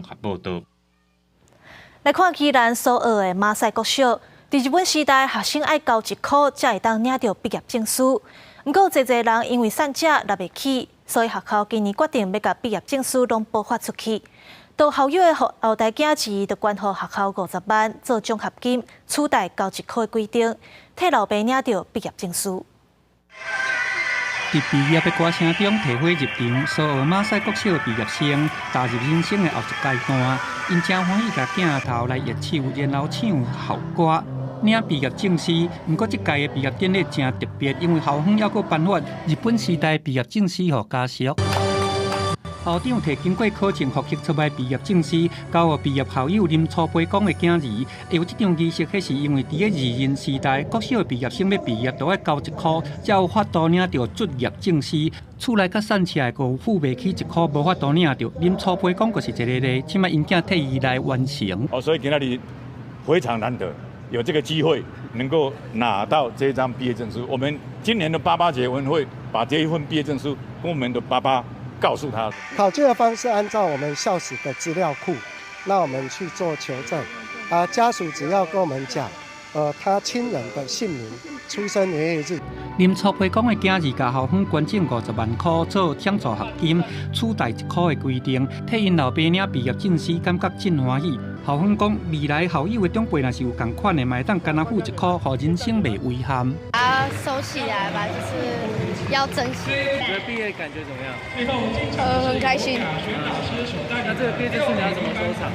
合报道。来看宜兰苏澳的马赛国小，伫日本时代，学生爱交1块才会当领到毕业证书。不过，侪人因为散假拿袂起，所以学校今年决定要甲毕业证书拢补发出去。到校友的后代囝钱，就捐予学校50万做奖学金，取代交1块的规定，替老爸领到毕业证书。伫毕业的歌声中提火入场，苏澳马赛国小毕业生踏入人生的后一阶段，因真欢喜甲镜头来热手，然后唱校歌。领毕业证书，不过这届的毕业典礼真特别，因为校方还阁颁发日本时代毕业证书予家属。校长摕经过考证复刻出来毕业证书，交予毕业校友林楚培光的囝儿。会有这场仪式，迄是因为伫个二人时代，国小的毕业生要毕业，都要交1块，才有法度领到卒业证书。厝内甲散起来，有付袂起1块，无法度领到。林楚培光就是一个例，即摆因囝替伊来完成。所以今天非常难得有这个机会，能够拿到这张毕业证书。我们今年的88节文会把这一份毕业证书跟我们的爸爸告诉他。考卷的方式按照我们校史的资料库，那我们去做求证。家属只要跟我们讲，他亲人的姓名、出生年月日。林楚培光的囝儿甲校方捐赠50万块做奖助学金，取代1块的规定，替因老爸领毕业证书，感觉真欢喜。校方讲，未来校友的长辈若是有同款的，嘛会当干那付1块，互人生袂遗憾。收起来吧，就是要珍惜。你觉得毕业感觉怎么样？很开心。那这个毕业证书你要怎么收藏？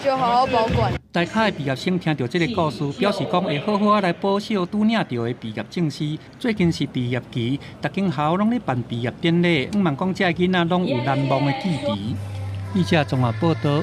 就好好保管。大卡的毕业生听到这个故事，表示讲会好好来报效拄领到的毕业证书。最近是毕业期，各间校拢咧办毕业典礼，希望讲这囡仔拢有难忘的记忆。记者综合报道。